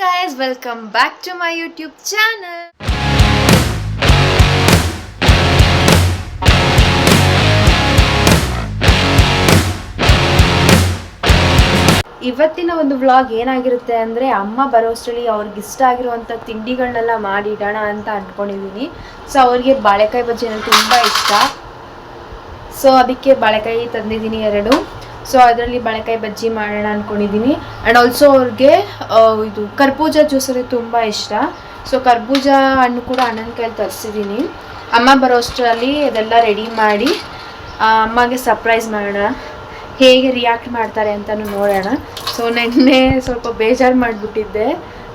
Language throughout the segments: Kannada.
guys, welcome back to my YouTube channel. ಇವತ್ತಿನ ಒಂದು ವ್ಲಾಗ್ ಏನಾಗಿರುತ್ತೆ ಅಂದರೆ ಅಮ್ಮ ಬರೋಷ್ಟರಲ್ಲಿ ಅವ್ರಿಗೆ ಇಷ್ಟ ಆಗಿರುವಂಥ ತಿಂಡಿಗಳನ್ನೆಲ್ಲ ಮಾಡಿಡೋಣ ಅಂತ ಅಂದ್ಕೊಂಡಿದ್ದೀನಿ. ಸೊ ಅವ್ರಿಗೆ ಬಾಳೆಕಾಯಿ ಬಜ್ಜಿ ಅಂದರೆ ತುಂಬ ಇಷ್ಟ. ಸೊ ಅದಕ್ಕೆ ಬಾಳೆಕಾಯಿ ತಂದಿದ್ದೀನಿ 2. ಸೊ ಅದರಲ್ಲಿ ಬಾಳೆಕಾಯಿ ಬಜ್ಜಿ ಮಾಡೋಣ ಅಂದ್ಕೊಂಡಿದ್ದೀನಿ. ಆ್ಯಂಡ್ ಆಲ್ಸೋ ಅವ್ರಿಗೆ ಇದು ಕರ್ಬೂಜ ಜ್ಯೂಸ್ ಅಂದರೆ ತುಂಬ ಇಷ್ಟ. ಸೊ ಕರ್ಬೂಜ ಹಣ್ಣು ಕೂಡ ಅಣ್ಣನ ಕೈಯಲ್ಲಿ ತರಿಸಿದ್ದೀನಿ. ಅಮ್ಮ ಬರೋಷ್ಟರಲ್ಲಿ ಅದೆಲ್ಲ ರೆಡಿ ಮಾಡಿ ಅಮ್ಮಗೆ ಸರ್ಪ್ರೈಸ್ ಮಾಡೋಣ, ಹೇಗೆ ರಿಯಾಕ್ಟ್ ಮಾಡ್ತಾರೆ ಅಂತಲೂ ನೋಡೋಣ. ಸೊ ನೆನ್ನೆ ಸ್ವಲ್ಪ ಬೇಜಾರು ಮಾಡಿಬಿಟ್ಟಿದ್ದೆ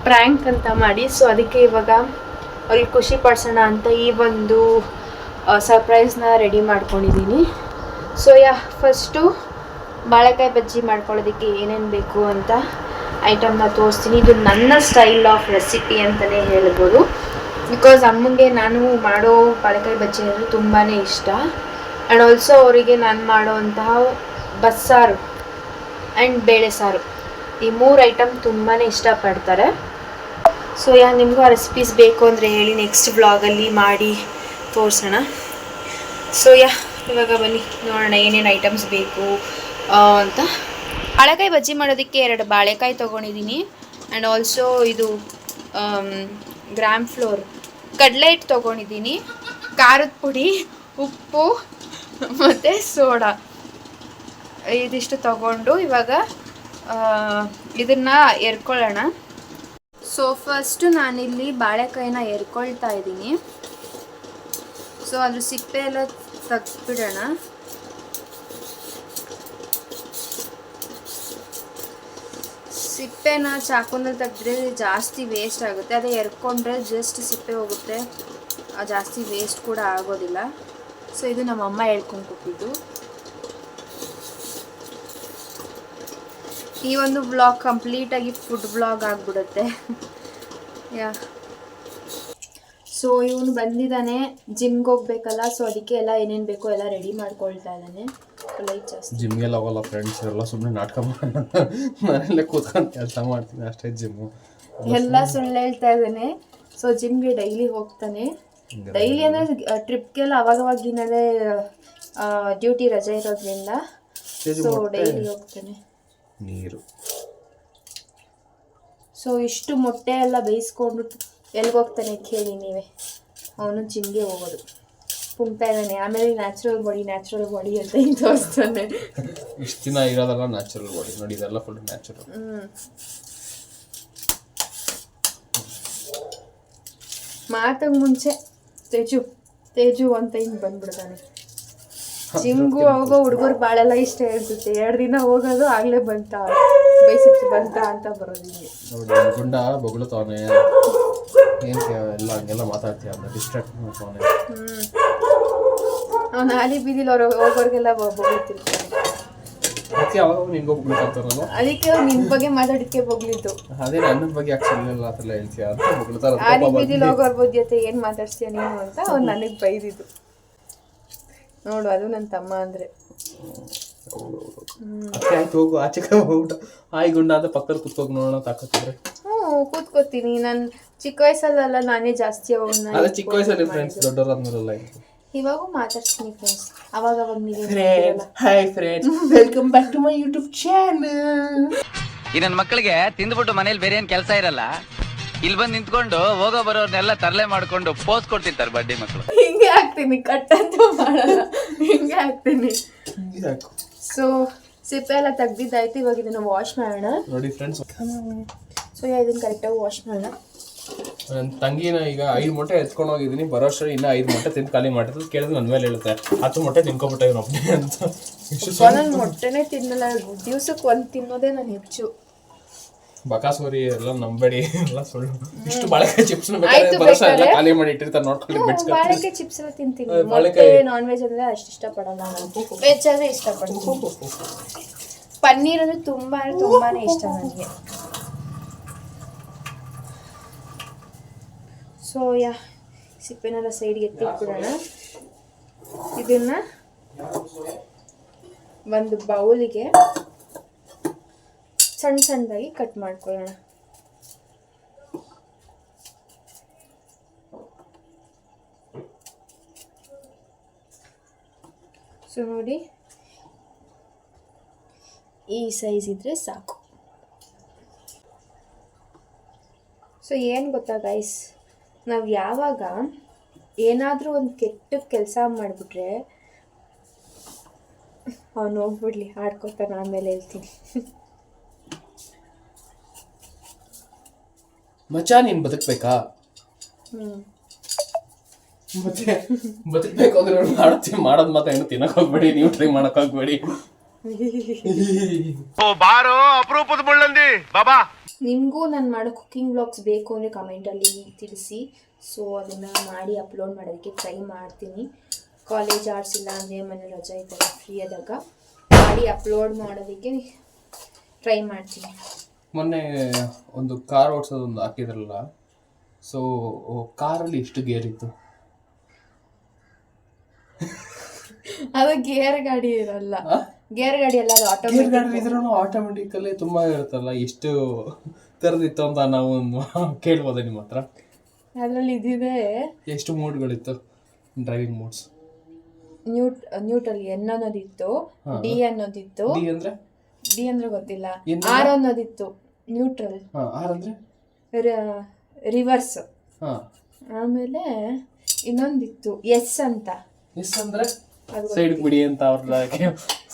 ಪ್ರ್ಯಾಂಕ್ ಅಂತ ಮಾಡಿ. ಸೊ ಅದಕ್ಕೆ ಇವಾಗ ಅವ್ರಿಗೆ ಖುಷಿ ಪಡಿಸೋಣ ಅಂತ ಈ ಒಂದು ಸರ್ಪ್ರೈಸ್ನ ರೆಡಿ ಮಾಡ್ಕೊಂಡಿದ್ದೀನಿ. ಸೊ ಫಸ್ಟು ಬಾಳೆಕಾಯಿ ಬಜ್ಜಿ ಮಾಡ್ಕೊಳ್ಳೋದಕ್ಕೆ ಏನೇನು ಬೇಕು ಅಂತ ಐಟಮ್ನ ತೋರಿಸ್ತೀನಿ. ಇದು ನನ್ನ ಸ್ಟೈಲ್ ಆಫ್ ರೆಸಿಪಿ ಅಂತಲೇ ಹೇಳ್ಬೋದು. ಬಿಕಾಸ್ ಅಮ್ಮಂಗೆ ನಾನು ಮಾಡೋ ಬಾಳೆಕಾಯಿ ಬಜ್ಜಿ ಅಂದರೆ ತುಂಬಾ ಇಷ್ಟ. ಆ್ಯಂಡ್ ಆಲ್ಸೋ ಅವರಿಗೆ ನಾನು ಮಾಡೋವಂತಹ ಬಸ್ಸಾರು ಆ್ಯಂಡ್ ಬೇಳೆ ಸಾರು, ಈ 3 ಐಟಮ್ ತುಂಬಾ ಇಷ್ಟಪಡ್ತಾರೆ. ಸೊ ನಿಮಗೂ ಆ ರೆಸಿಪೀಸ್ ಬೇಕು ಅಂದರೆ ಹೇಳಿ, ನೆಕ್ಸ್ಟ್ ವ್ಲಾಗಲ್ಲಿ ಮಾಡಿ ತೋರಿಸೋಣ. ಸೊ ಇವಾಗ ಬನ್ನಿ ನೋಡೋಣ ಏನೇನು ಐಟಮ್ಸ್ ಬೇಕು ಅಂತ. ಬಾಳೆಕಾಯಿ ಬಜ್ಜಿ ಮಾಡೋದಕ್ಕೆ 2 ಬಾಳೆಕಾಯಿ ತೊಗೊಂಡಿದ್ದೀನಿ. ಆ್ಯಂಡ್ ಆಲ್ಸೋ ಇದು ಗ್ರಾಮ್ ಫ್ಲೋರ್ ಕಡಲೆ ಹಿಟ್ಟು ತೊಗೊಂಡಿದ್ದೀನಿ, ಖಾರದ ಪುಡಿ, ಉಪ್ಪು ಮತ್ತು ಸೋಡಾ, ಇದಿಷ್ಟು ತೊಗೊಂಡು ಇವಾಗ ಇದನ್ನು ಎರ್ಕೊಳ್ಳೋಣ. ಸೊ ಫಸ್ಟು ನಾನಿಲ್ಲಿ ಬಾಳೆಕಾಯಿನ ಎರ್ಕೊಳ್ತಾ ಇದ್ದೀನಿ. ಸೊ ಅದ್ರ ಸಿಪ್ಪೆ ಎಲ್ಲ ತೆಗೆದ್ಬಿಡೋಣ. ಸಿಪ್ಪೆನ ಚಾಕುನಲ್ಲಿ ತೆಗೆದ್ರೆ ಜಾಸ್ತಿ ವೇಸ್ಟ್ ಆಗುತ್ತೆ, ಅದೇ ಎರ್ಕೊಂಡ್ರೆ ಜಸ್ಟ್ ಸಿಪ್ಪೆ ಹೋಗುತ್ತೆ, ಜಾಸ್ತಿ ವೇಸ್ಟ್ ಕೂಡ ಆಗೋದಿಲ್ಲ. ಸೊ ಇದು ನಮ್ಮಮ್ಮ ಹೇಳ್ಕೊಂಡು ಕೊಟ್ಟಿದ್ದು. ಈ ಒಂದು ವ್ಲಾಗ್ ಕಂಪ್ಲೀಟಾಗಿ ಫುಡ್ ವ್ಲಾಗ್ ಆಗಿಬಿಡುತ್ತೆ. ಸೊ ಇವನು ಬಂದಿದ್ದಾನೆ, ಜಿಮ್ಗೆ ಹೋಗ್ಬೇಕಲ್ಲ. ಸೊ ಅದಕ್ಕೆ ಎಲ್ಲ ಏನೇನು ಬೇಕೋ ಎಲ್ಲ ರೆಡಿ ಮಾಡ್ಕೊಳ್ತಾ ಇದ್ದಾನೆ. ಲೈಟ್ ಜಾಸ್ತಿ ಜಿಮ್ಗೆಲ್ಲ ಹೋಗಲ್ಲ ಫ್ರೆಂಡ್ಸ್, ಎಲ್ಲ ಸುಮ್ಮನೆ ನಾಟಕ ಮನೆಯಲ್ಲೇ ಕೂತ್ಕೊಂಡು ಕೆಲಸ ಮಾಡ್ತೀನಿ ಅಷ್ಟೇ. ಜಿಮ್ಮು ಎಲ್ಲ ಸುಳ್ಳು ಹೇಳ್ತಾ ಇದ್ದಾನೆ. ಸೊ ಜಿಮ್ಗೆ ಡೈಲಿ ಹೋಗ್ತಾನೆ. ಡೈಲಿ ಅಂದರೆ ಟ್ರಿಪ್ಗೆಲ್ಲ ಅವಾಗವಾಗಿನಲ್ಲೇ ಡ್ಯೂಟಿ ರಜೆ ಇರೋದ್ರಿಂದ ಸೊ ಡೈಲಿ ಹೋಗ್ತಾನೆ. ನೀರು ಸೊ ಇಷ್ಟು ಮೊಟ್ಟೆ ಎಲ್ಲ ಬೇಯಿಸ್ಕೊಂಡು ಎಲ್ಗೋಗ್ತಾನೆ ಕೇಳಿ ನೀವೇ. ಅವನು ಜಿಮ್ಗೆ ಹೋಗೋದು ಕುಂತಾ ಇದ್ದಾನೆ. ಆಮೇಲೆ ನ್ಯಾಚುರಲ್ ಬಾಡಿ ಅಂತ ಹಿಂಗೆ ತೋರಿಸ್ತಾನೆ. ಇಷ್ಟು ದಿನ ಇರೋದಲ್ಲ ನ್ಯಾಚುರಲ್ ಬಾಡಿ ನೋಡಿ, ಇದೆಲ್ಲ ಫುಲ್ ನ್ಯಾಚುರಲ್. ಮಾತಾಗ ಮುಂಚೆ ತೇಜು ಅಂತ ಹಿಂಗೆ ಬಂದ್ಬಿಡ್ತಾನೆ. ಜಿಮ್ಗೂ ಹೋಗೋ ಹುಡುಗರು ಭಾಳೆಲ್ಲ ಇಷ್ಟ ಇರ್ತೈತೆ. 2 ದಿನ ಹೋಗೋದು ಆಗಲೇ ಬೈಸೆಪ್ಸ್ ಬಂತ ಅಂತ ಬರೋದು. ಹಿಂಗೆ ನೋಡಿ ಗುಂಡ ಬೊಗಳುತ್ತವನೆ, ಏನು ಎಲ್ಲ ಹಂಗೆಲ್ಲ ಮಾತಾಡ್ತೀಯ ಅಂತ ಡಿಸ್ಟ್ರಾಕ್ಟ್ ಮಾಡ್ತಾನೆ. ಅವ್ನು ಹಾಲಿ ಬೀದಿಲಿ ಹೋಗೋರಿಗೆಲ್ಲ ಬೊಗಳ್ತಿರ್ತಾನೆ. ಅದಕ್ಕೆ ಅವ್ರು ನಿನ್ ಬಗ್ಗೆ ಮಾತಾಡಕ್ಕೆ ಬೊಗ್ಲಿದ್ದು. ಅದೇ ನನ್ನ ಬಗ್ಗೆ ಆಕ್ಚುಲಿ ಆ ಥರ ಹೇಳ್ತೀಯ ಅಂತ ಬೊಗಳ್ತಾರೆ. ಹಾಲಿ ಬೀದಿಲಿ ಹೋಗೋರ್ ಬಗ್ಗೆ ಏನ್ ಮಾತಾಡ್ತೀಯ ನೀನು ಅಂತ ಅವ್ನು ನನಗೆ ಬೈದಿದ್ದು. ನೋಡು, ಅದು ನನ್ನ ತಮ್ಮ ಅಂದ್ರೆ. ಆಯ್ತು ಹೋಗು, ಆಚೆ ಹೋಗ್ಬಿಟ್ಟು ಆಯ್ ಗುಂಡ ಅಂತ ಪಕ್ಕದಲ್ಲಿ ಕೂತ್ಕೋಗಿ ನೋಡೋಣ ತಾಕತ್ತಿದ್ರೆ. ಕೂತ್ಕೋತೀನಿ. ನಾನು ಚಿಕ್ಕ ವಯಸ್ಸಲ್ಲ, ನಾನೇ ಜಾಸ್ತಿ ಅವನ್ನ. ಚಿಕ್ಕ ವಯಸ್ಸಲ್ಲಿ ಫ್ರೆಂಡ್ಸ್, ದೊಡ್ಡವರಾದ್ಮೇಲೆ ಇವಾಗೂ ಮಾತಾಡ್ತೀನಿ ಫ್ರೆಂಡ್ಸ್. ಅವಾಗ hi friends, welcome back to my YouTube channel. ಈ ನನ್ನ ಮಕ್ಕಳಿಗೆ ತಿಂದ್ಬಿಟ್ಟು ಮನೇಲಿ ಬೇರೆ ಏನ್ ಕೆಲಸ ಇರಲ್ಲ, ಇಲ್ಲಿ ಬಂದು ನಿಂತ್ಕೊಂಡು ಹೋಗೋ ಬರೋರ್ನೆಲ್ಲ ತರಲೆ ಮಾಡ್ಕೊಂಡು ಪೋಸ್ ಕೊಡ್ತಿರ್ತಾರೆ ಬಡ್ಡಿ ಮಕ್ಕಳು. ಹಿಂಗೆ ಹಾಕ್ತೀನಿ, ಕಟ್ ಅಂತ ಮಾಡಲ್ಲ, ಹಿಂಗೆ ಹಾಕ್ತೀನಿ. ಸೊ ಸಿಪ್ಪೆ ಎಲ್ಲ ತೆಗ್ದಿದ್ದಾಯ್ತು. ಇವಾಗ ಇದನ್ನ ವಾಶ್ ಮಾಡೋಣ. ನೋಡಿ ಫ್ರೆಂಡ್ಸ್, ಸೊ ಇದನ್ನ ಕರೆಕ್ಟಾಗಿ ವಾಶ್ ಮಾಡೋಣ. ನನ್ನ ತಂಗಿನ ಈಗ 5 ಮೊಟ್ಟೆ ಎತ್ಕೊಂಡು ಹೋಗಿದ್ದೀನಿ. ಬರೋಷ್ಟರಲ್ಲಿ ಇನ್ನೂ 5 ಮೊಟ್ಟೆ ತಿಂದು ಖಾಲಿ ಮಾಡಿದ್ದು ಕೇಳಿದ್ರೆ ನನ್ನ ಮೇಲೆ ಹೇಳುತ್ತೆ 10 ಮೊಟ್ಟೆ ತಿನ್ಕೊಬಿಟ್ಟೆ ಇವನೊಬ್ಬನೇ ಅಂತ. ನಾನು ಮೊಟ್ಟೆನೇ ತಿನ್ನಲ್ಲ, ದಿವ್ಸಕ್ಕೆ 1 ತಿನ್ನೋದೇ ನಾನು ಹೆಚ್ಚು. ಬಕಾಸೂರಿ ಎಲ್ಲ ನಂಬೇಡಿ, ಎಲ್ಲ ಸುಳ್ಳು. ಇಷ್ಟು ಬಾಳೆಕಾಯಿ ಚಿಪ್ಸ್ ಖಾಲಿ ಮಾಡಿ ಇಟ್ಟಿರ್ತಾರೆ, ನೋಡ್ಕೊಂಡು ಬಾಳೆಕಾಯಿ ಚಿಪ್ಸ್ ಎಲ್ಲ ತಿಂತೀನಿ. ಮೊಟ್ಟೆ ನಾನ್ ವೆಜ್ ಅಂದ್ರೆ ಅಷ್ಟು ಇಷ್ಟಪಡಲ್ಲ ನಾನು, ವೆಜ್ ಅಂದ್ರೆ ಇಷ್ಟಪಡ್ತೀನಿ. ಪನ್ನೀರ್ ಅಂದ್ರೆ ತುಂಬಾನೇ ಇಷ್ಟ ನನಗೆ. ಸೊ ಸಿಪ್ಪೆನೆಲ್ಲ ಸೈಡ್ಗೆ ಎತ್ತಿಟ್ಬಿಡೋಣ. ಇದನ್ನ ಒಂದು ಬೌಲಿಗೆ ಸಣ್ಣದಾಗಿ ಕಟ್ ಮಾಡ್ಕೊಳ್ಳೋಣ. ಸೊ ನೋಡಿ, ಈ ಸೈಜ್ ಇದ್ದರೆ ಸಾಕು. ಸೊ ಏನು ಗೊತ್ತಾ ಗೈಸ್, ನಾವು ಯಾವಾಗ ಏನಾದರೂ ಒಂದು ಕೆಟ್ಟ ಕೆಲಸ ಮಾಡಿಬಿಟ್ರೆ ಅವನು ಹೋಗ್ಬಿಡ್ಲಿ ಆಡ್ಕೊತಾನೆ, ಆಮೇಲೆ ಹೇಳ್ತೀನಿ. ಮಚ್ಚ ನೀನು ಬದುಕಬೇಕಾ? ಮತ್ತೆ ಬದುಕಬೇಕು ಅಂದ್ರೆ ಮಾಡೋದು ಮಾತ್ರ ಏನು ತಿನ್ನಕ್ ಹೋಗ್ಬೇಡಿ, ನೀವು ಟ್ರೈ ಮಾಡಕ್ ಹೋಗ್ಬೇಡಿ. ಬಾರೋ ಅಪರೂಪದ ಮುಳ್ಳಂದಿ ಬಾಬಾ. ನಿಮಗೂ ನಾನು ಮಾಡೋ ಕುಕ್ಕಿಂಗ್ ಬ್ಲಾಗ್ಸ್ ಬೇಕು ಅಂದರೆ ಕಮೆಂಟಲ್ಲಿ ತಿಳಿಸಿ. ಸೊ ಅದನ್ನು ಮಾಡಿ ಅಪ್ಲೋಡ್ ಮಾಡೋದಕ್ಕೆ ಟ್ರೈ ಮಾಡ್ತೀನಿ. ಕಾಲೇಜ್ ಆರ್ಟ್ಸ್ ಇಲ್ಲ ಅಂದರೆ ಮನೆ ರಜೆ ಇದ್ದಾಗ ಫ್ರೀ ಆದಾಗ ಮಾಡಿ ಅಪ್ಲೋಡ್ ಮಾಡೋದಕ್ಕೆ ಟ್ರೈ ಮಾಡ್ತೀನಿ. ಮೊನ್ನೆ ಒಂದು ಕಾರ್ ಓಡಿಸೋದೊಂದು ಹಾಕಿದ್ರಲ್ಲ, ಸೊ ಕಾರಲ್ಲಿ ಎಷ್ಟು ಗೇರ್ ಇತ್ತು? ಅದು ಗೇರ್ ಗಾಡಿ ಇರಲ್ಲ, ಗೇರ್ ಗಾಡಿ ಎಲ್ಲ ಅದು ಆಟೋಮೆಟಿಕ್ ಅಲ್ಲೇ ತುಂಬಾ ಇರುತ್ತಲ್ಲ. ಎಷ್ಟು ತರದಿತ್ತು ಅಂತ ನಾವು ಕೇಳ್ಬೋದ ನಿಮ್ಮ ಹತ್ರ? ಅದರಲ್ಲಿ ಇದಿದೆ. ಎಷ್ಟು ಮೋಡ್ಗಳಿತ್ತು ಡ್ರೈವಿಂಗ್ ಮೋಡ್ಸ್? ನ್ಯೂಟ್ರಲ್ ಎನ್ ಅನ್ನೋದಿತ್ತು, ಡಿ ಅನ್ನೋದಿತ್ತು. ಡಿ ಅಂದ್ರೆ ಗೊತ್ತಿಲ್ಲ. ಆರ್ ಅನ್ನೋದಿತ್ತು ನ್ಯೂಟ್ರಲ್. ಆರ್ ಅಂದ್ರೆ ರಿವರ್ಸ್. ಆಮೇಲೆ ಇನ್ನೊಂದಿತ್ತು ಎಸ್ ಅಂತ. ಎಸ್ ಅಂದ್ರೆ ಸೈಡ್ ಬಿಡಿ ಅಂತ ಅವ್ರ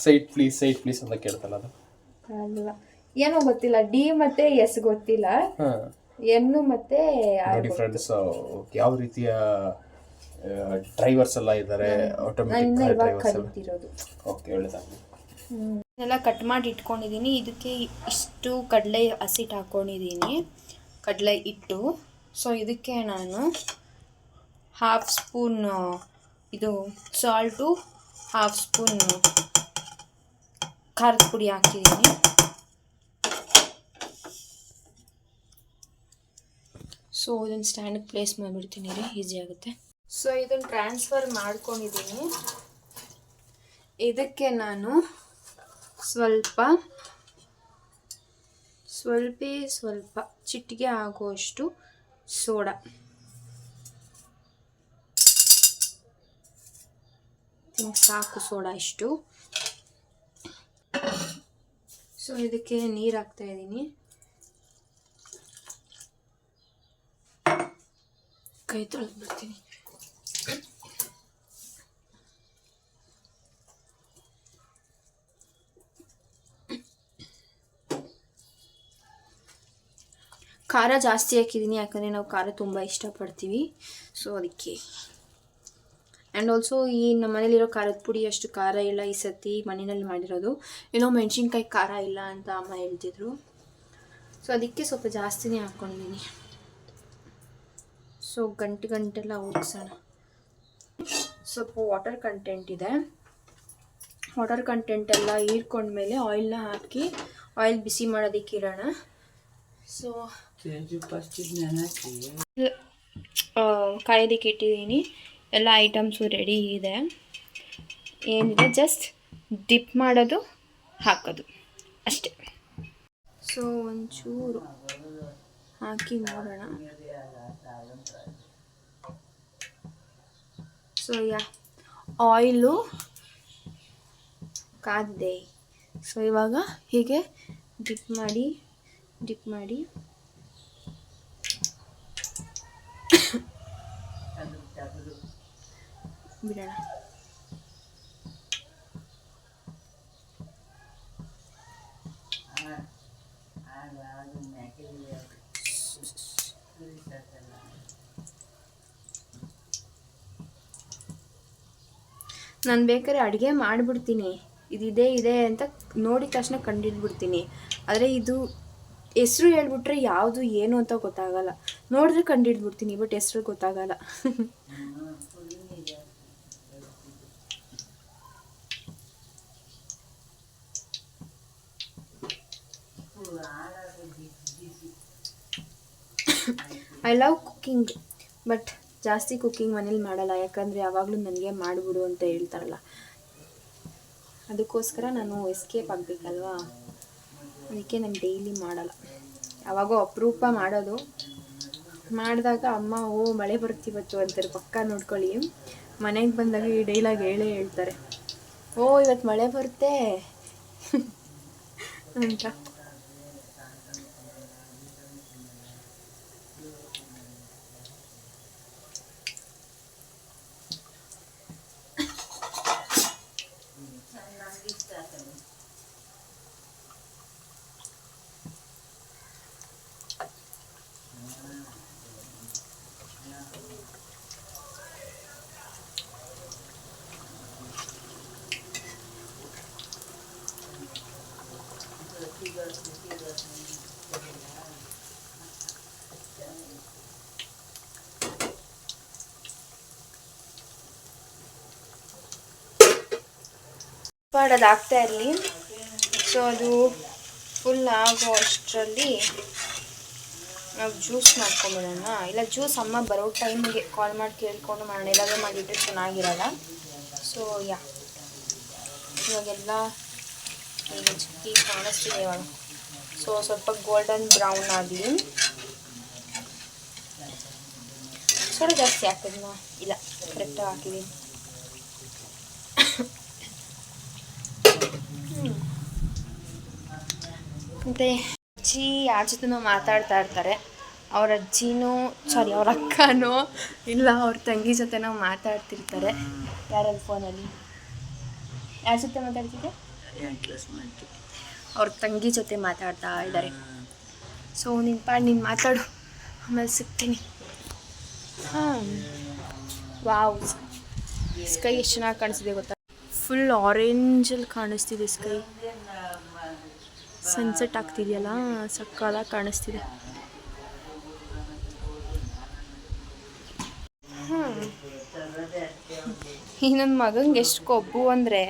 ಸೈಡ್ ಪ್ಲೀಸ್ ಅಂತ ಕೇಳ್ತಲ್ಲ ಅದು ಅಲ್ಲ, ಏನೋ ಗೊತ್ತಿಲ್ಲ. ಡಿ ಮತ್ತೆ ಎಸ್ ಗೊತ್ತಿಲ್ಲ, ಎನ್ನು ಮತ್ತೆ ನೋಡಿ ಫ್ರೆಂಡ್ಸ್ ಯಾವ ರೀತಿಯ ಡ್ರೈವರ್ಸ್ ಎಲ್ಲ ಇದ್ದಾರೆ, ಆಟೋಮೆಟಿಕ್ ಡ್ರೈವರ್ಸ್. ಓಕೆ, ಒಳ್ಳೆದಾಗಲಿ. ಎಲ್ಲ ಕಟ್ ಮಾಡಿ ಇಟ್ಕೊಂಡಿದ್ದೀನಿ. ಇದಕ್ಕೆ ಇಷ್ಟು ಕಡಲೆ ಹಸಿಟ್ಟು ಹಾಕ್ಕೊಂಡಿದ್ದೀನಿ, ಕಡಲೆ ಹಿಟ್ಟು. ಸೊ ಇದಕ್ಕೆ ನಾನು 1/2 ಸ್ಪೂನ್ ಇದು ಸಾಲ್ಟು, 1/2 ಸ್ಪೂನ್ ಖಾರದ ಪುಡಿ ಹಾಕಿದ್ದೀನಿ. ಸೊ ಇದನ್ನು ಸ್ಟ್ಯಾಂಡಿಗೆ ಪ್ಲೇಸ್ ಮಾಡಿಬಿಡ್ತೀನಿ, ಈಸಿ ಆಗುತ್ತೆ. ಸೊ ಇದನ್ನು ಟ್ರಾನ್ಸ್ಫರ್ ಮಾಡ್ಕೊಂಡಿದ್ದೀನಿ. ಇದಕ್ಕೆ ನಾನು ಸ್ವಲ್ಪ ಚಿಟಿಕೆ ಆಗುವಷ್ಟು ಸೋಡಾ, ಸಾಕು ಸೋಡಾ ಇಷ್ಟು. ಸೊ ಇದಕ್ಕೆ ನೀರು ಹಾಕ್ತಾ ಇದ್ದೀನಿ. ಕೈ ತೊಳೆದು ಬಿಡ್ತೀನಿ. ಖಾರ ಜಾಸ್ತಿ ಹಾಕಿದ್ದೀನಿ, ಯಾಕಂದರೆ ನಾವು ಖಾರ ತುಂಬ ಇಷ್ಟಪಡ್ತೀವಿ. ಸೊ ಅದಕ್ಕೆ. ಆ್ಯಂಡ್ ಆಲ್ಸೋ ಈ ನಮ್ಮ ಮನೇಲಿರೋ ಖಾರದ ಪುಡಿ ಅಷ್ಟು ಖಾರ ಇಲ್ಲ ಈ ಸತಿ ಮನೆಯಲ್ಲಿ ಮಾಡಿರೋದು. ಏನೋ ಮೆಣಸಿನ್ಕಾಯಿ ಖಾರ ಇಲ್ಲ ಅಂತ ಅಮ್ಮ ಹೇಳ್ತಿದ್ರು. ಸೊ ಅದಕ್ಕೆ ಸ್ವಲ್ಪ ಜಾಸ್ತಿನೇ ಹಾಕ್ಕೊಂಡಿದ್ದೀನಿ. ಸೊ ಗಂಟೆಲ್ಲ ಉಗ್ಸೋಣ. ಸ್ವಲ್ಪ ವಾಟರ್ ಕಂಟೆಂಟ್ ಇದೆ. ವಾಟರ್ ಕಂಟೆಂಟ್ ಎಲ್ಲ ಹೀರ್ಕೊಂಡ್ಮೇಲೆ ಆಯಿಲ್ನ ಹಾಕಿ ಆಯಿಲ್ ಬಿಸಿ ಮಾಡೋದಕ್ಕೆ ಇಡೋಣ. ಸೊ ಕಾಯೋದಕ್ಕೆ ಇಟ್ಟಿದ್ದೀನಿ. ಎಲ್ಲ ಐಟಮ್ಸು ರೆಡಿ ಇದೆ. ಏನಿದೆ ಜಸ್ಟ್ ಡಿಪ್ ಮಾಡೋದು, ಹಾಕೋದು ಅಷ್ಟೇ. ಸೊ ಒಂಚೂರು ಹಾಕಿ ನೋಡೋಣ. ಸೊ ಆಯಿಲು ಕಾದಿದೆ. ಸೊ ಇವಾಗ ಹೀಗೆ ಡಿಪ್ ಮಾಡಿ ಬಿಡೋಣ. ನಾನು ಬೇಕಾದ್ರೆ ಅಡುಗೆ ಮಾಡಿಬಿಡ್ತೀನಿ, ಇದೆ ಅಂತ ನೋಡಿದ ತಕ್ಷಣ ಕಂಡಿಡ್ಬಿಡ್ತೀನಿ. ಆದರೆ ಇದು ಹೆಸ್ರು ಹೇಳ್ಬಿಟ್ರೆ ಯಾವುದು ಏನು ಅಂತ ಗೊತ್ತಾಗಲ್ಲ. ನೋಡಿದ್ರೆ ಕಂಡಿಡ್ಬಿಡ್ತೀನಿ, ಬಟ್ ಹೆಸ್ರು ಗೊತ್ತಾಗಲ್ಲ. ಐ ಲವ್ ಕುಕ್ಕಿಂಗ್, ಬಟ್ ಜಾಸ್ತಿ ಕುಕ್ಕಿಂಗ್ ಮನೇಲಿ ಮಾಡಲ್ಲ. ಯಾಕಂದರೆ ಯಾವಾಗಲೂ ನನಗೆ ಮಾಡಿಬಿಡು ಅಂತ ಹೇಳ್ತಾರಲ್ಲ, ಅದಕ್ಕೋಸ್ಕರ ನಾನು ಎಸ್ಕೇಪ್ ಆಗಬೇಕಲ್ವಾ. ಅದಕ್ಕೆ ನಾನು ಡೈಲಿ ಮಾಡಲ್ಲ, ಯಾವಾಗೋ ಅಪರೂಪ ಮಾಡೋದು. ಮಾಡಿದಾಗ ಅಮ್ಮ ಮಳೆ ಬರ್ತಿವತ್ತು ಅಂತಾರೆ, ಪಕ್ಕ ನೋಡ್ಕೊಳ್ಳಿ. ಮನೆಗೆ ಬಂದಾಗ ಈ ಡೈಲಾಗ್ ಹೇಳೇ ಹೇಳ್ತಾರೆ. ಓ ಇವತ್ತು ಮಳೆ ಬರುತ್ತೆ ಅಂತ. ಅದಾಗ್ತಾ ಇರಲಿ. ಸೊ ಅದು ಫುಲ್ ಆಗೋ ಅಷ್ಟರಲ್ಲಿ ನಾವು ಜ್ಯೂಸ್ ಮಾಡ್ಕೊಂಬಿಡೋಣ. ಇಲ್ಲ ಜ್ಯೂಸ್ ಅಮ್ಮ ಬರೋ ಟೈಮಿಗೆ ಕಾಲ್ ಮಾಡಿ ಕೇಳ್ಕೊಂಡು ಮಾಡೋಣ, ಇವಾಗ ಮಾಡಿದರೆ ಚೆನ್ನಾಗಿರಲ್ಲ. ಸೊ ಇವಾಗೆಲ್ಲ ಈಗ ಚಿಕ್ಕಿ ಕಾಣಿಸ್ತಿದೆ ಇವಾಗ. ಸೊ ಸ್ವಲ್ಪ ಗೋಲ್ಡನ್ ಬ್ರೌನ್ ಆಗಲಿ. ಸ್ವಲ್ಪ ಜಾಸ್ತಿ ಹಾಕಿದ್ನ ಇಲ್ಲ ಕರೆಕ್ಟಾಗಿ ಹಾಕಿದ್ದೀನಿ. ಮತ್ತು ಅಜ್ಜಿ ಯಾರ ಜೊತೆನೋ ಮಾತಾಡ್ತಾ ಇರ್ತಾರೆ. ಅವ್ರ ಅಜ್ಜಿನೂ ಅವ್ರ ಅಕ್ಕನೋ ಇಲ್ಲ ಅವ್ರ ತಂಗಿ ಜೊತೆನೋ ಮಾತಾಡ್ತಿರ್ತಾರೆ. ಯಾರಲ್ಲಿ ಫೋನಲ್ಲಿ ಯಾರ ಜೊತೆ ಮಾತಾಡ್ತಿದ್ದೆ? ಅವ್ರ ತಂಗಿ ಜೊತೆ ಮಾತಾಡ್ತಾ ಇದ್ದಾರೆ. ಸೊ ನೀನು ಮಾತಾಡು, ಆಮೇಲೆ ಸಿಗ್ತೀನಿ. ವಾವ್, ಸ್ಕೈ ಎಷ್ಟು ಚೆನ್ನಾಗಿ ಕಾಣಿಸ್ತಿದೆ ಗೊತ್ತಾ? ಫುಲ್ ಆರೆಂಜಲ್ಲಿ ಕಾಣಿಸ್ತಿದೆ ಸ್ಕೈ. ಸನ್ಸೆಟ್ ಆಗ್ತಿದೆಯಲ್ಲ, ಸಕ್ಕತ್ತಾಗಿ ಕಾಣಿಸ್ತಿದೆ. ಈ ನನ್ನ ಮಗಂಗೆ ಎಷ್ಟು ಕೊಬ್ಬು ಅಂದರೆ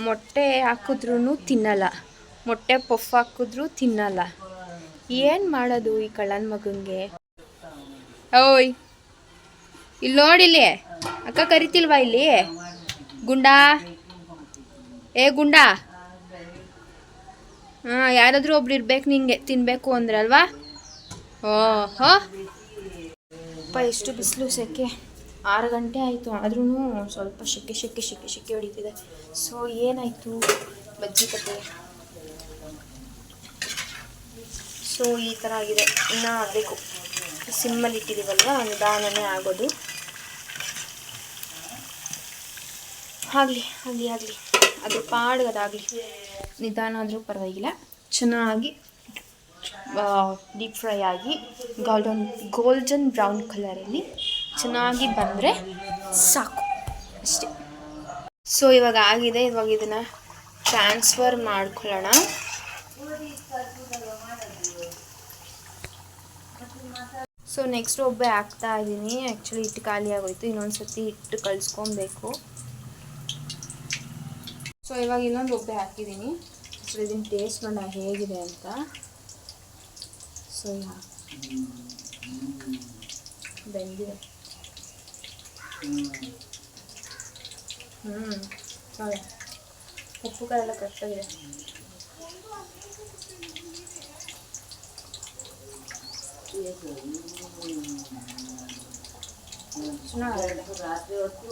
ಮೊಟ್ಟೆ ಹಾಕಿದ್ರೂ ತಿನ್ನಲ್ಲ, ಮೊಟ್ಟೆ ಪಫ್ ಹಾಕಿದ್ರೂ ತಿನ್ನಲ್ಲ. ಏನು ಮಾಡೋದು ಈ ಕಳ್ಳನ ಮಗಂಗೆ? ಓಯ್ ಇಲ್ಲಿ ನೋಡಿಲ್ಲಿ, ಅಕ್ಕ ಕರಿತಿಲ್ವಾ ಇಲ್ಲಿ? ಗುಂಡಾ, ಏ ಗುಂಡಾ, ಹಾಂ ಯಾರಾದರೂ ಒಬ್ರು ಇರ್ಬೇಕು ನಿಂಗೆ ತಿನ್ನಬೇಕು ಅಂದ್ರೆ ಅಲ್ವಾ? ಓಹೋ ಅಪ್ಪ, ಎಷ್ಟು ಬಿಸಿಲು, ಸೆಕೆ. 6 ಗಂಟೆ ಆಯಿತು, ಆದ್ರೂ ಸ್ವಲ್ಪ ಶೆಕೆ ಹೊಡಿತಿದೆ. ಸೊ ಏನಾಯಿತು ಬಜ್ಜಿ ಕತೆ? ಸೊ ಈ ಥರ ಆಗಿದೆ. ಇನ್ನೂ ಆಗಬೇಕು, ಸಿಮ್ಮಲ್ಲಿ ಇಟ್ಟಿದ್ದೀವಲ್ವ, ನಿಧಾನನೇ ಆಗೋದು. ಆಗಲಿ ಅದ್ರ ಪಾಡಿಗೆ ಅದಾಗಲಿ, ನಿಧಾನ ಆದರೂ ಪರವಾಗಿಲ್ಲ. ಚೆನ್ನಾಗಿ ಡೀಪ್ ಫ್ರೈ ಆಗಿ ಗೋಲ್ಡನ್ ಬ್ರೌನ್ ಕಲರಲ್ಲಿ ಚೆನ್ನಾಗಿ ಬಂದರೆ ಸಾಕು, ಅಷ್ಟೇ. ಸೊ ಇವಾಗ ಆಗಿದೆ. ಇವಾಗ ಇದನ್ನು ಟ್ರಾನ್ಸ್ಫರ್ ಮಾಡ್ಕೊಳ್ಳೋಣ. ಸೊ ನೆಕ್ಸ್ಟ್ ಒಬ್ಬೆ ಹಾಕ್ತಾ ಇದ್ದೀನಿ. ಆ್ಯಕ್ಚುಲಿ ಹಿಟ್ಟು ಖಾಲಿ ಆಗೋಯ್ತು, ಇನ್ನೊಂದು ಸರ್ತಿ ಹಿಟ್ಟು ಕಲಿಸ್ಕೊಬೇಕು. ಸೊ ಇವಾಗ ಇನ್ನೊಂದು ಒಬ್ಬೆ ಹಾಕಿದ್ದೀನಿ. ಸೊ ಇದನ್ನು ಟೇಸ್ಟ್ ಮಾಡೋಣ ಹೇಗಿದೆ ಅಂತ. ಸೊ ಬೆಂದಿದೆ. ಹೌದಾ, ಉಪ್ಪು ಕಾಯಿ ಎಲ್ಲ ಕರೆಕ್ಟಾಗಿದೆ. ರಾತ್ರಿ ಹೊತ್ತು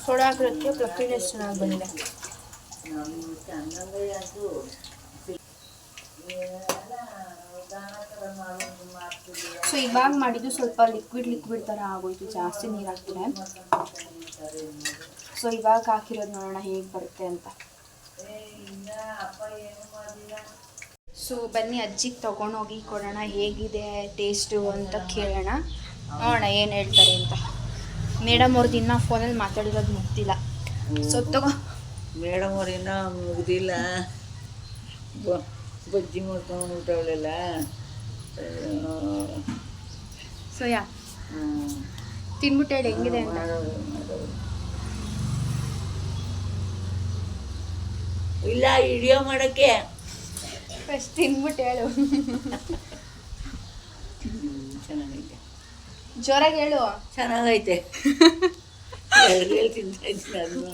ಸೋಡಾ ಹಾಕಿರೋದಕ್ಕೆ ಫ್ಲಫಿನೆಸ್ ಚೆನ್ನಾಗಿ ಬಂದಿದೆ. ಸೊ ಇವಾಗ ಮಾಡಿದ್ದು ಸ್ವಲ್ಪ ಲಿಕ್ವಿಡ್ ಥರ ಆಗೋಯ್ತು, ಜಾಸ್ತಿ ನೀರು ಹಾಕ್ತಿದೆ. ಸೊ ಇವಾಗ ಹಾಕಿರೋದು ನೋಡೋಣ ಹೇಗೆ ಬರುತ್ತೆ ಅಂತ. ಸೊ ಬನ್ನಿ ಅಜ್ಜಿಗೆ ತೊಗೊಂಡೋಗಿ ಕೊಡೋಣ, ಹೇಗಿದೆ ಟೇಸ್ಟು ಅಂತ ಕೇಳೋಣ, ನೋಡೋಣ ಏನು ಹೇಳ್ತಾರೆ ಅಂತ. ಮೇಡಮ್ ಅವ್ರದ್ದು ಇನ್ನೂ ಫೋನಲ್ಲಿ ಮಾತಾಡಿರೋದು ಮುಗ್ದಿಲ್ಲ. ಸೊ ತಗೋ, ಮೇಡಮ್ ಅವ್ರು ಇನ್ನೂ ಮುಗ್ದಿಲ್ಲ, ಬಜ್ಜಿ ಮಾಡ್ಕೊಂಡು ಊಟಗಳೆಲ್ಲ. ಸೊ ತಿನ್ಬಿಟ್ಟು ಹೇಳಿ ಹೆಂಗಿದೆ ಅಂತ. ಇಲ್ಲ ವಿಡಿಯೋ ಮಾಡೋಕ್ಕೆ ಫಸ್ಟ್ ತಿನ್ಬಿಟ್ಟು ಹೇಳು. ಚೆನ್ನಾಗೈತೆ, ಜೋರಾಗಿ ಹೇಳು. ಚೆನ್ನಾಗೈತೆ. ಎರಡು ತಿಂತಾ ಇದ್ದೀನಿ ಅದನ್ನು.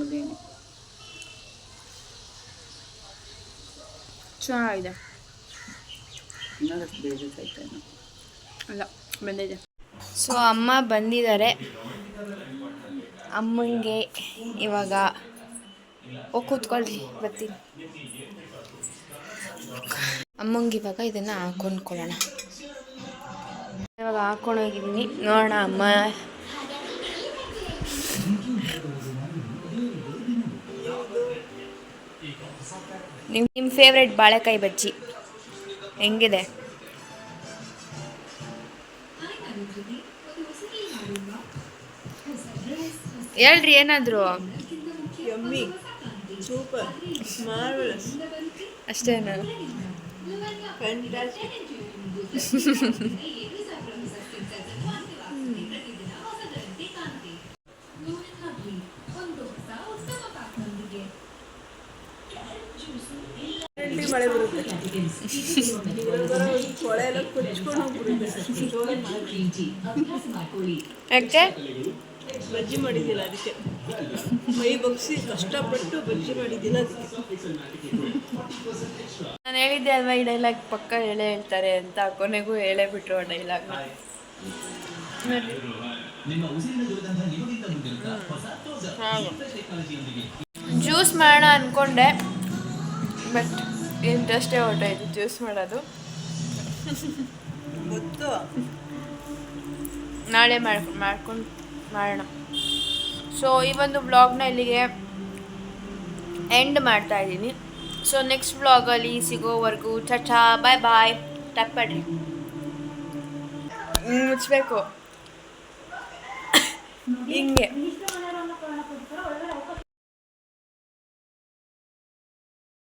ಅದೇನೆ ಚೆನ್ನಾಗಿದೆ. ಇನ್ನೊಂದಷ್ಟು ಬೇಯಬೇಕಾಯ್ತಾನು. ಅಲ್ಲ ಬಂದಿದೆ. ಸೊ ಅಮ್ಮ ಬಂದಿದ್ದಾರೆ. ಅಮ್ಮಂಗೆ ಇವಾಗ ಕೂತ್ಕೊಳ್ರಿ ಬರ್ತೀನಿ. ಅಮ್ಮಂಗೆ ಇವಾಗ ಇದನ್ನು ಹಾಕೊಂಡ್ಕೊಳ್ಳೋಣ. ಇವಾಗ ಹಾಕೊಂಡೋಗಿದ್ದೀನಿ, ನೋಡೋಣ ಅಮ್ಮ. ನಿಮ್ಮ ಫೇವ್ರೆಟ್ ಬಾಳೆಕಾಯಿ ಬಜ್ಜಿ ಹೆಂಗಿದೆ? ಹೇಳ್ರಿ ಏನಾದರೂ. ಸೂಪರ್, ಮಾರ್ವೆಲಸ್, ಅಷ್ಟೇನಾ? ಫ್ಯಾಂಟಾಸ್ಟಿಕ್. ಮಳೆ ಬರುತ್ತೆ, ಕೊಳೆ ಎಲ್ಲ ಕೊಚ್ಕೊಂಡು ಹೋಗ್ಬಿಡುತ್ತೆ. ಯಾಕೆ? ಬಜ್ಜಿ ಮಾಡಿದ್ದಿಲ್ಲ ಅದಕ್ಕೆ, ಮೈ ಬಗ್ಸಿ ಕಷ್ಟಪಟ್ಟು ಬಜ್ಜಿ ಮಾಡಿದ್ದಿಲ್ಲ ಅದಕ್ಕೆ. ನಾನು ಹೇಳಿದ್ದೆ ಅಲ್ವಾ ಈ ಡೈಲಾಗ್ ಪಕ್ಕ ಹೇಳೇ ಹೇಳ್ತಾರೆ ಅಂತ, ಕೊನೆಗೂ ಹೇಳೇ ಬಿಟ್ರು ಆ ಡೈಲಾಗ್. ಜ್ಯೂಸ್ ಮಾಡೋಣ ಅಂದ್ಕೊಂಡೆ, ಬಟ್ ಇಂಟ್ರೆಸ್ಟೇ ಹೊರಟಾಯ್ತು ಜ್ಯೂಸ್ ಮಾಡೋದು. ಗೊತ್ತು, ನಾಳೆ ಮಾಡ್ಕೊಂಡು ಮಾಡೋಣ. ಸೊ ಈ ಒಂದು ಬ್ಲಾಗ್ನ ಇಲ್ಲಿಗೆ ಎಂಡ್ ಮಾಡ್ತಾ ಇದ್ದೀನಿ. ಸೊ ನೆಕ್ಸ್ಟ್ ಬ್ಲಾಗಲ್ಲಿ ಸಿಗೋವರೆಗೂ ಚಚಾ, ಬಾಯ್ ಬಾಯ್. ಟ್ಯಾಪ್ ಮಾಡಿರಿ, ಮುಚ್ಚಬೇಕು ಹಿಂಗೆ.